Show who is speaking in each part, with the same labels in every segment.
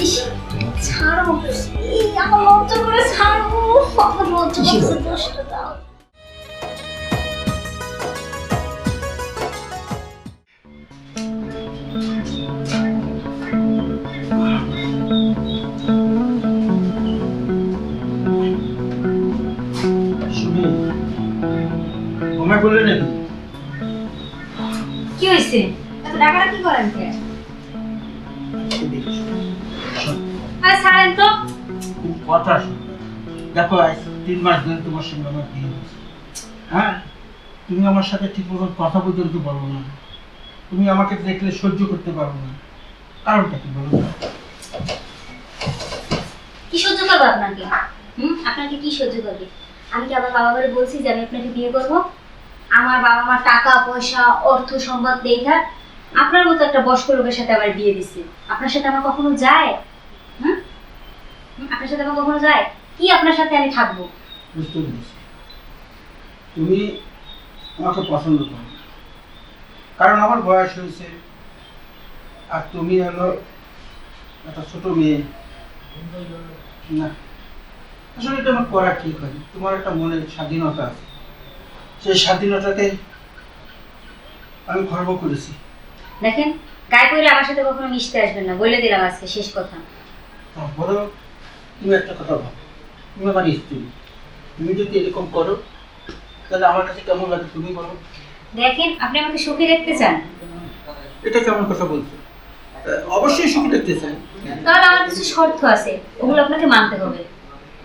Speaker 1: ইস, ছাড়ো, এই আমার লজ্জা করে ছাড়ো, আমার লজ্জা করছে, দোষটা দাও।
Speaker 2: ঘুমায় বললে নাকি?
Speaker 1: কি হয়েছে? এত ডাকাডাকি করেন কে? আরে ছাড়েন তো।
Speaker 2: কথা শোনো, দেখো আজ 3 মাস ধরে তোমার সঙ্গে আমার বিয়ে হয়েছে। হ্যাঁ, তুমি আমার সাথে ঠিক মতো কথা পর্যন্ত বলো না। তুমি আমাকে দেখলে সহ্য করতে পারো না, কারণটা কি বলো?
Speaker 1: কি সহ্য করবো আপনাকে? আপনাকে কি সহ্য করবে? আমি কি আমার বাবা বাড়ি বলছি যে আমি আপনাকে বিয়ে করব? আমার বাবা মা টাকা পয়সা অর্থ সম্পদ দেখা আপনার মতো একটা বয়স্ক লোকের সাথে আবার বিয়ে দিচ্ছে। আপনার সাথে আমার কখনো যায়? আপনার সাথে আমার কখনো যায়? কি আপনার সাথে আমি থাকবো?
Speaker 2: বুঝতে পেরেছি, তুমি আমাকে পছন্দ করো না। কারণ আমার বয়স হয়েছে, আর তুমি হলো একটা ছোট মেয়ে। না, আসলে এটা আমার করা ঠিক হয়নি। তোমার একটা মনের স্বাধীনতা আছে, সেই স্বাধীনতাকে আমি খর্ব করেছি।
Speaker 1: দেখেন, গায়ে পড়ে আমার সাথে কখনো মিশতে আসবেন না, বলে দিলাম আজকে শেষ কথা।
Speaker 2: তারপরেও তুমি একটা কথা ভাবো, তুমি আমার স্ত্রী, তুমি যদি এরকম করো তাহলে আমার কাছে কেমন লাগে তুমি বলো?
Speaker 1: দেখেন, আপনি আমাকে সুখী দেখতে চান,
Speaker 2: এটা কেমন কথা বলছো? অবশ্যই সুখী দেখতে চাই।
Speaker 1: তাহলে আমার কিছু শর্ত আছে, ওগুলো আপনাকে মানতে হবে।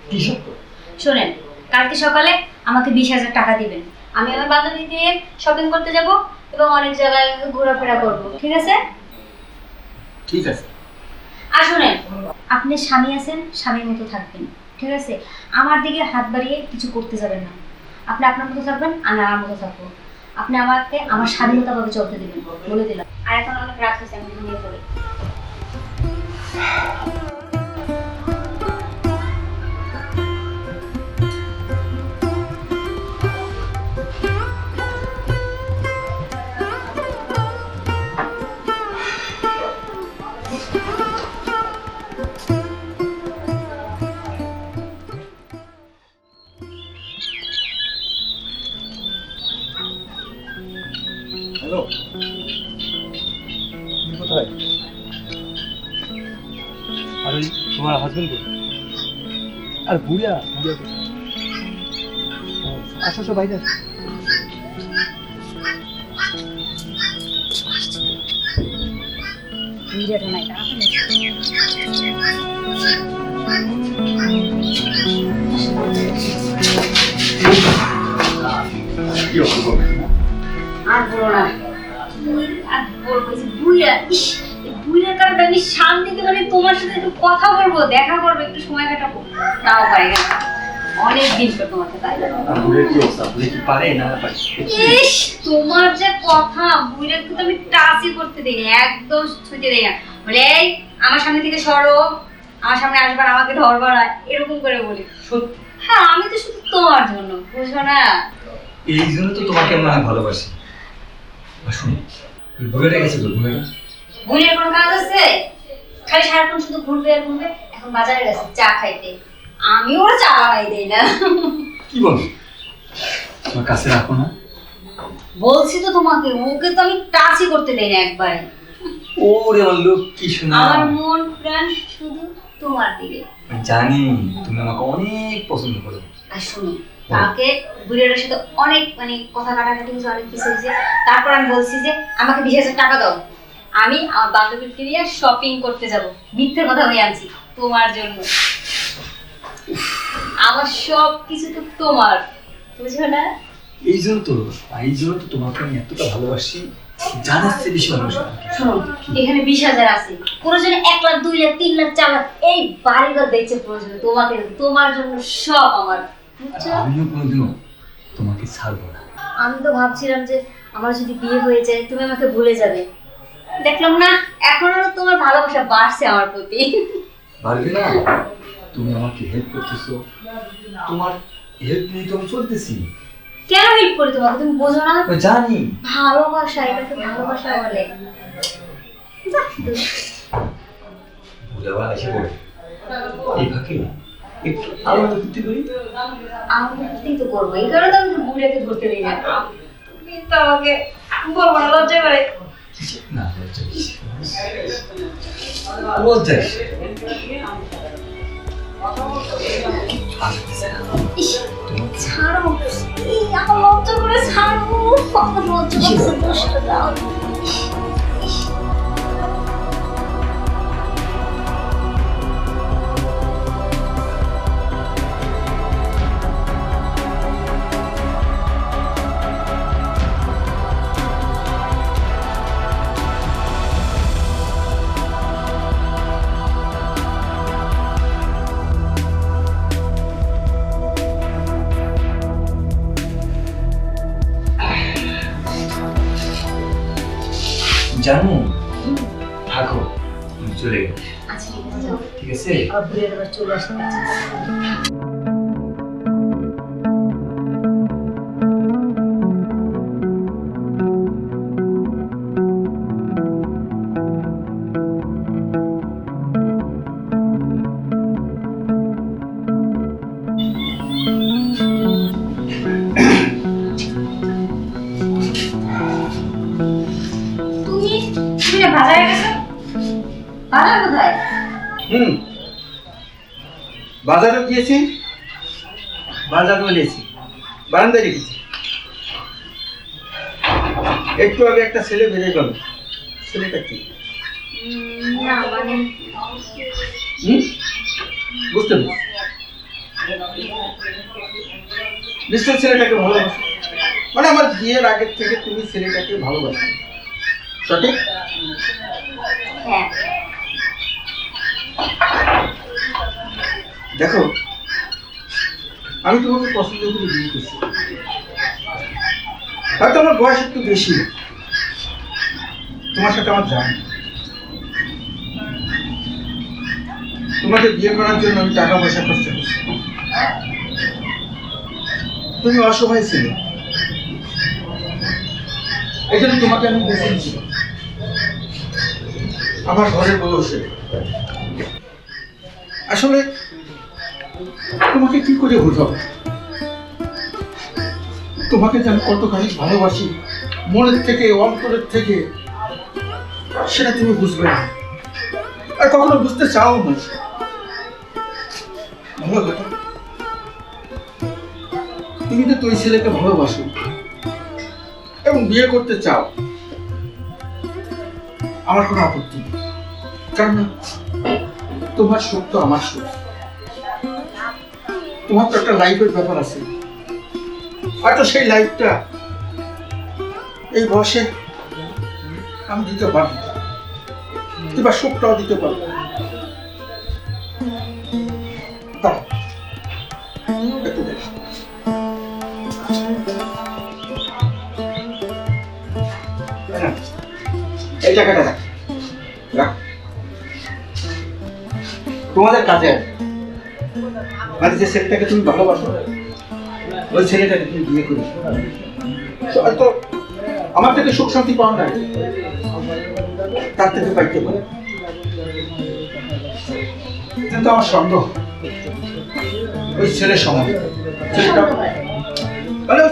Speaker 2: কি সত্য?
Speaker 1: শোনেন, কালকে সকালে আমাকে 20,000 টাকা দিবেন। আমি আমার বান্ধবী দিয়ে শপিং করতে যাব এবং অনেক জায়গায় ঘোরাফেরা করব, ঠিক আছে?
Speaker 2: ঠিক আছে।
Speaker 1: আর শোনেন, আপনি স্বামী আছেন, স্বামীর মতো থাকবেন, ঠিক আছে? আমার দিকে হাত বাড়িয়ে কিছু করতে যাবেন না। আপনি আপনার মতো থাকবেন, আমি আমার মতো থাকবো। আপনি আমাকে আমার স্বাধীনতাভাবে চলতে দিবেন, বলে দিলাম। আর এখন অনেক রাত হয়েছে, আমি ঘুমিয়ে পড়ি।
Speaker 3: হ্যালো, তুমি কোথায়? আর ওই তোমার হাজবেন্ড কোথায়? আর বুড়িয়া বুড়িয়া কোথায়? আসো আসো, বাইরে আসো।
Speaker 1: ভিডিওটা নাই তা আপনি
Speaker 3: কি অসুখ?
Speaker 1: আর বলো না, আর বলবো যে বুইয়া, ইস, এই বুইয়ার কারণে আমি শান্তিতে মানে তোমার সাথে একটু কথা বলবো, দেখা করবো, একটু সময় কাটাবো, তাও পারে না। অনেক দিন পর তোমাকে তাই না?
Speaker 3: বুড়ির কি অবস্থা? বুড়ি কি পারে না পারে?
Speaker 1: ইস, তোমার যে কথা, বুইয়াকে তো আমি টাচই করতে দিই না, একদম ছুঁতে দিই না। বলে এই আমার সামনে থেকে সরো, আমার সামনে আসবার, আমাকে ধরবা না, এরকম করে বলি।
Speaker 3: সত্যি?
Speaker 1: হ্যাঁ, আমি তো শুধু তোমার জন্য, বুঝো না?
Speaker 3: এই জন্য তো তোমাকে আমি অনেক ভালোবাসি। শুনি, বুড়িটা গেছে তো?
Speaker 1: বুইয়ার কোনো কাজ আছে? খালি সারাক্ষণ শুধু ঘুরবে আর ঘুরবে। এখন বাজারে গেছে চা খাইতে, আমি ওরা চা বানাই দেই না।
Speaker 3: কি বলছো? তোমার কাছে রাখো না?
Speaker 1: বলছি তো তোমাকে, ওকে তো আমি টাচই করতে দেই না একবারে।
Speaker 3: ওরে আমার লোক, কি শোনা!
Speaker 1: আমার মন প্রাণ শুধু তোমার দিকে।
Speaker 3: জানি তুমি আমাকে অনেক পছন্দ করো।
Speaker 1: আর শোনো, কালকে বুড়িয়ার সাথে অনেক মানে কথা কাটাকাটি হয়েছে, অনেক কিছু হয়েছে। তারপর আমি বলছি যে আমাকে 20,000 টাকা দাও, আমি আমার বান্ধবীকে নিয়ে শপিং করতে যাব। মিথ্যে কথা হয়ে আনছি তোমার জন্য। আমার সব কিছু তো তোমার, বুঝো না?
Speaker 3: এই জন্য তো তোমাকে আমি এতটা ভালোবাসি, জানাচ্ছে বেশি ভালোবাসি।
Speaker 1: শোনো, এখানে 20,000 আছে, প্রয়োজনে 1 লাখ 2 লাখ 3 লাখ 4 লাখ এই বাড়িঘর দেখছে প্রয়োজনে, তোমাকে তোমার জন্য সব আমার, বুঝছো?
Speaker 3: আমিও কোনোদিনও তোমাকে ছাড়বো না।
Speaker 1: আমি তো ভাবছিলাম যে আমার যদি বিয়ে হয়ে যায় তুমি আমাকে ভুলে যাবে, দেখলাম না, এখনো তোমার ভালোবাসা বাড়ছে আমার প্রতি।
Speaker 3: পারবে না? তুমি আমাকে হেল্প করতেছো, তোমার হেল্প নিয়ে তো আমি চলতেছি।
Speaker 1: কেন হেল্প করি তোমাকে, তুমি বোঝো না?
Speaker 3: জানি।
Speaker 1: ভালোবাসা, এটাকে ভালোবাসা বলে।
Speaker 3: আবার এসে পড়ে এই ফাঁকে একটু আলাদা করতে করি।
Speaker 1: আমি তো করবো, এই কারণে তো আমি বুড়িয়াকে ধরতে দিই না। তুমি তো আমাকে বলবো না, লজ্জা করে।
Speaker 3: না লজ্জা কিসের? লজ্জা কিসের?
Speaker 1: ইস, ছাড়ো, এই আমার লজ্জা করে, ছাড়ো, আমার লজ্জা করছে, কষ্ট দাও। ইস,
Speaker 3: জানো থাকো, আমি চলে গেল।
Speaker 1: আচ্ছা ঠিক আছে, যাও।
Speaker 3: ঠিক আছে?
Speaker 1: আমার বুড়িয়ার আবার চলে আসতে পারছে। তুমি তুমি না বাজারে গেছো? বাজার কোথায়?
Speaker 2: বাজারে গিয়েছি, বাজার বলেছি, বারান্দায় রেখেছি। একটু আগে একটা ছেলে বেরিয়ে গেল। ছেলেটা কি?
Speaker 1: না মানে
Speaker 2: বুঝতে পারছি। নিশ্চয় ছেলেটাকে ভালোবাসো, মানে আমার বিয়ের আগের থেকে তুমি ছেলেটাকে ভালোবাসো, সঠিক?
Speaker 1: হ্যাঁ।
Speaker 2: দেখো, আমি তোমাকে পছন্দ করে বিয়ে করছি। হয়তো আমার বয়স একটু বেশি, তোমার সাথে আমার যায় না। তোমাকে বিয়ে করার জন্য আমি টাকা পয়সা খরচ করছি। তুমি অসহায় ছিলে, এই জন্য তোমাকে আমি বেছে নিয়েছি আমার ঘরের বউ হিসেবে। আসলে তোমাকে কি করে বোঝাবো, তোমাকে যে আমি কতখানি ভালোবাসি মনের থেকে, অন্তরের থেকে, সেটা তুমি বুঝবে না, আর কখনো বুঝতে চাও না। ভালো কথা, তুমি তো ওই ছেলেকে ভালোবাসো এবং বিয়ে করতে চাও, আমার কোনো আপত্তি নেই, কারণ তোমার সুখ তো আমার সুখ। তোমার তো একটা লাইফের ব্যাপার আছে, হয়তো সেই লাইফটা এই বয়সে আমি দিতে পারবো, কিংবা সুখটাও দিতে পারবো। দাও, একটু দেখো। এই টাকাটা রাখ, রাখ, তোমাদের কাজে আসবে। মানে যে ছেলেটাকে তুমি ভালোবাসো, ওই ছেলেটাকে তুমি বিয়ে করি, হয়তো আমার থেকে সুখ শান্তি পাও না, তার থেকে পাইতে পারে। কিন্তু আমার সন্দেহ ওই ছেলের সমান, ছেলেটা মানে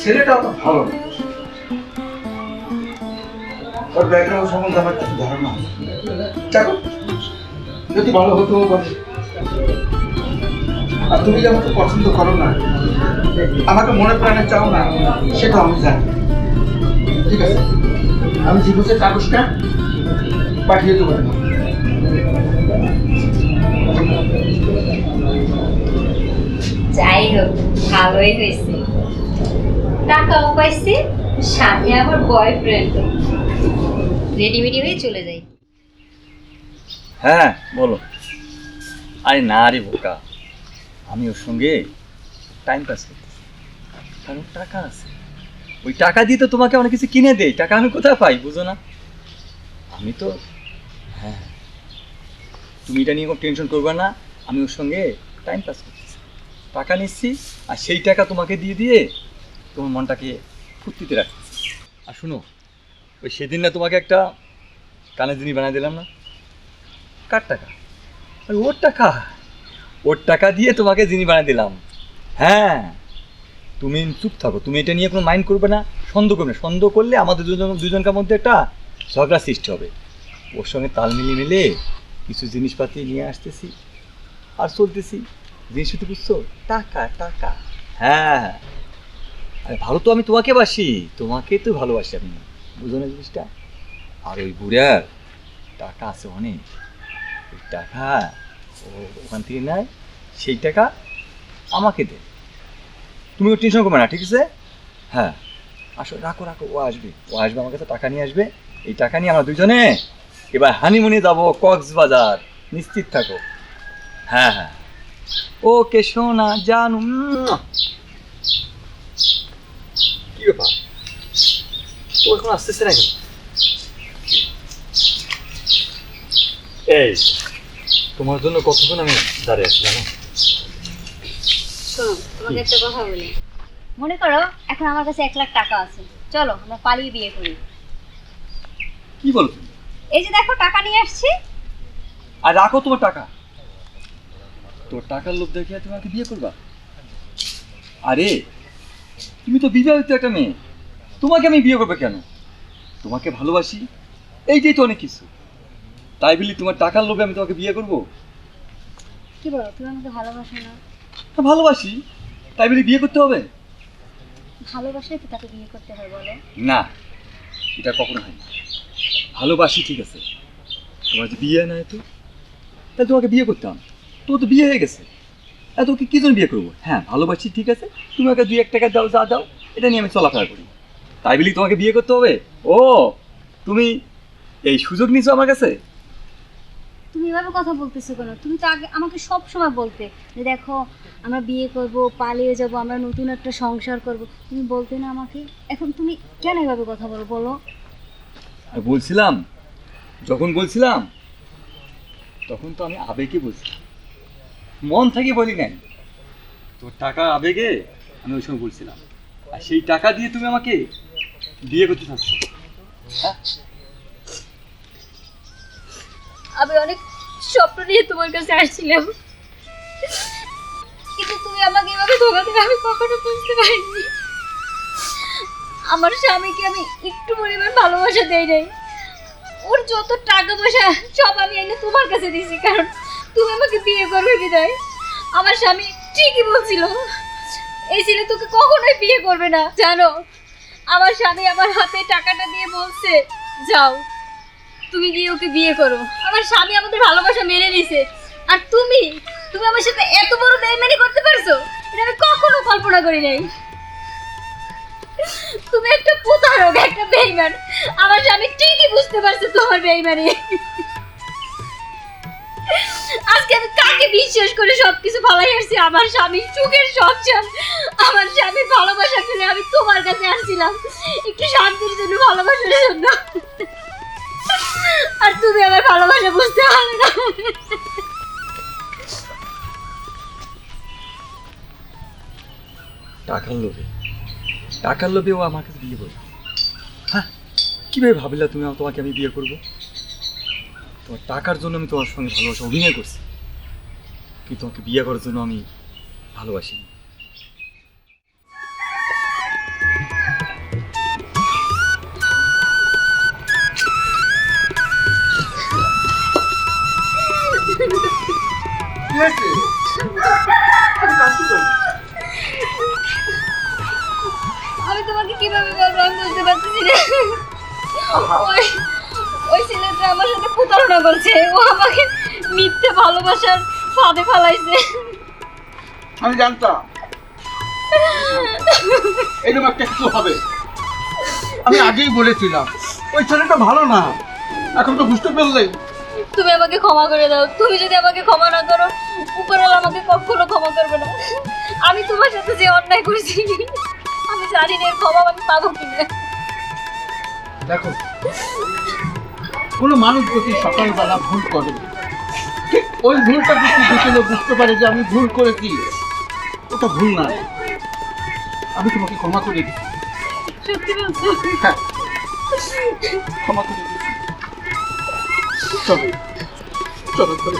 Speaker 2: ছেলেটা অত ভালো না, ওর ব্যাকগ্রাউন্ড সম্বন্ধে আমার কিছু ধারণা আছে। দেখো, যদি ভালো হতো পারে। আর তুমি যে আমাকে পছন্দ করো না, আমাকে মনে প্রাণে চাও না, সেটা আমি জানি। ঠিক আছে, আমি জীবনের কাগজটা পাঠিয়ে দেবো।
Speaker 1: যাই হোক, ভালোই হয়েছে, টাকাও পাইছি, সাথে আবার বয়ফ্রেন্ড। রেডিমেডি হয়ে চলে যাই।
Speaker 4: হ্যাঁ বলো। আরে না রে বোকা, আমি ওর সঙ্গে টাইম পাস করতেছি, কারণ টাকা আছে। ওই টাকা দিয়ে তো তোমাকে অনেক কিছু কিনে দেয়, টাকা আমি কোথায় পাই বুঝো না? আমি তো হ্যাঁ, তুমি এটা নিয়ে কোনো টেনশন করবে না, আমি ওর সঙ্গে টাইম পাস করতেছি, টাকা নিচ্ছি, আর সেই টাকা তোমাকে দিয়ে দিয়ে তোমার মনটাকে ফুর্তিতে রাখতেছি। আর শুনো, ওই সেদিন না তোমাকে একটা কানের জিনিস বানিয়ে দিলাম না, কার টাকা? আর ওর টাকা দিয়ে তোমাকে জিনিস বানিয়ে দিলাম। হ্যাঁ, তুমি চুপ থাকো, তুমি এটা নিয়ে কোনো মাইন্ড করবে না, সন্দেহ করবে না। সন্দেহ করলে আমাদের দুজনকার মধ্যে একটা ঝগড়া সৃষ্টি হবে। ওর সঙ্গে তাল মিলিয়ে কিছু জিনিসপাতি নিয়ে আসতেছি আর চলতেছি। জিনিসপাতি বুঝছো? টাকা টাকা। হ্যাঁ, আরে ভালো তো আমি তোমাকে বাসি, তোমাকে তো ভালোবাসি আমি, বুঝো না জিনিসটা? আর ওই বুড়ার টাকা আছে অনেক, ওই টাকা ও ওখান থেকে নেয়, সেই টাকা আমাকে দে। তুমি ওর টেনশন করবে না, ঠিক আছে? হ্যাঁ, আসো, রাখো রাখো, ও আসবে আমার কাছে, টাকা নিয়ে আসবে। এই টাকা নিয়ে আমরা দুজনে এবার হানিমুনে যাবো কক্সবাজার, নিশ্চিত থাকো। হ্যাঁ হ্যাঁ, ওকে সোনা জানু। কি ব্যাপার, ও এখন আসতেছে না কেন? এই, তোমার জন্য কতক্ষণ আমি দাঁড়িয়ে আছি জানো?
Speaker 1: শোনো, তোমাকে একটা কথা বলি। মনে করো এখন আমার কাছে 1 লাখ টাকা আছে, চলো আমরা পালিয়ে বিয়ে করি।
Speaker 4: কি বলো তুমি?
Speaker 1: এই যে দেখো টাকা নিয়ে আসছি।
Speaker 4: আর রাখো তোমার টাকা, তোর টাকার লোভ দেখিয়ে তুমি আমাকে বিয়ে করবা? আরে তুমি তো বিবাহিত একটা মেয়ে, তোমাকে আমি বিয়ে করবো কেন? তোমাকে ভালোবাসি, এইটাই তো অনেক কিছু। তাই বলি তোমার টাকার লোভে আমি তোমাকে বিয়ে করবো?
Speaker 1: কি বলো, তুমি আমাকে ভালোবাসো না?
Speaker 4: হ্যাঁ, ভালোবাসি, তাই বলি বিয়ে করতে হবে?
Speaker 1: ভালোবাসলে তো তাকে বিয়ে করতে হয়, বলো?
Speaker 4: না, এটা কখনো হয় না। ভালোবাসি ঠিক আছে, তোমার যে বিয়ে না তো, তাহলে তোমাকে বিয়ে করতাম। তো তো বিয়ে হয়ে গেছে, তোকে কি জন্য বিয়ে করবো? হ্যাঁ, ভালোবাসি ঠিক আছে, তুমি আমাকে 2-1 টাকা দাও, যা দাও, এটা নিয়ে আমি চলাফেরা করি। তাই বলি তোমাকে বিয়ে করতে হবে? ও, তুমি এই সুযোগ নিছো আমার কাছে?
Speaker 1: তুমি এভাবে কথা বলতেছো কেন? তুমি তো আগে আমাকে সব সময় বলতে যে দেখো আমরা বিয়ে করব, পালিয়ে যাব, আমরা নতুন একটা সংসার করব, তুমি বলতে না আমাকে। এখন তুমি কেন এভাবে কথা বলো, বলো?
Speaker 4: আর বলছিলাম, যখন বলছিলাম তখন তো আমি আবেগে বলছিলাম, মন থেকে বলি নাই। তোর টাকা আবেগে আমি ওই সময় বলছিলাম, আর সেই টাকা দিয়ে তুমি আমাকে বিয়ে করতে চাচ্ছ? হ্যাঁ,
Speaker 1: আমি অনেক স্বপ্ন নিয়ে তোমার কাছে আসছিলাম, কিন্তু তুমি আমাকে এভাবে ধোঁকা দিলে আমি কখনো বুঝতে পারিনি। আমার স্বামীকে আমি একটু পরিমাণ ভালোবাসা দেই নাই। ওর যত টাকা পয়সা সব আমি এনে তোমার কাছে দিয়েছি, কারণ তুমি আমাকে বিয়ে করবে বিদায়। আমার স্বামী ঠিকই বলছিল, এই ছেলে তোকে কখনোই বিয়ে করবে না। জানো, আমার স্বামী আমার হাতে টাকাটা দিয়ে বলছে যাও তুমি গিয়ে ওকে বিয়ে করো। আমার স্বামী আমাদের ভালোবাসা মেনে নিছে, আর তুমি আমার সাথে এত বড় বেইমানি করতে পারছো, এটা আমি কখনো কল্পনা করি নাই। তুমি একটা প্রতারক, একটা বেইমান। আমার স্বামী ঠিকই বুঝতে পারছে তোমার বেইমানি। আজকে আমি কাকে বিশ্বাস করে সবকিছু ফালাই আসছি? আমার স্বামীর সুখের সংসার, আমার স্বামীর ভালোবাসা পেলে আমি তোমার কাছে আসছিলাম একটু শান্তির জন্য, ভালোবাসার জন্য। আর তুমি আমার ভালোবাসা বুঝতে পারলে না।
Speaker 4: টাকার লোভে ও আমার কাছে বিয়ে করবে? হ্যাঁ, কীভাবে ভাবলা তুমি তোমাকে আমি বিয়ে করবো? তোমার টাকার জন্য আমি তোমার সঙ্গে ভালোবাসা অভিনয় করছি, কিন্তু তোমাকে বিয়ে করার জন্য আমি ভালোবাসি।
Speaker 2: কি হয়েছে? আমি কাঁদছি কেন?
Speaker 1: আমি তোমাকে কিভাবে বলবো আমি বুঝতে পারতেছি না। ওই ছেলেটা আমার সাথে প্রতারণা করছে, ও আমাকে মিথ্যে ভালোবাসার ফাঁদে ফেলাইছে।
Speaker 2: আমি জানতাম এরকম একটা কিছু হবে। আমি আগেই বলেছিলাম ওই ছেলেটা ভালো না, এখন তো বুঝতে পারলে।
Speaker 1: তুমি আমাকে ক্ষমা করে দাও। তুমি যদি আমাকে ক্ষমা না করো, উপরওয়ালা আমাকে কখনো ক্ষমা করবে না। আমি তোমার সাথে যে অন্যায় করছি আমি জানি না এর ক্ষমা আমি পাবো কিনা।
Speaker 2: দেখো, কোনো মানুষ যদি সকালবেলা ভুল করে, ঠিক ওই ভুলটা যদি বিকেলে বুঝতে পারে যে আমি ভুল করেছি, ওটা ভুল না। আমি তোমাকে ক্ষমা করে দিচ্ছি।
Speaker 1: সত্যি বলছো?
Speaker 2: হ্যাঁ, ক্ষমা করে দিচ্ছি। চলো চলো চলো।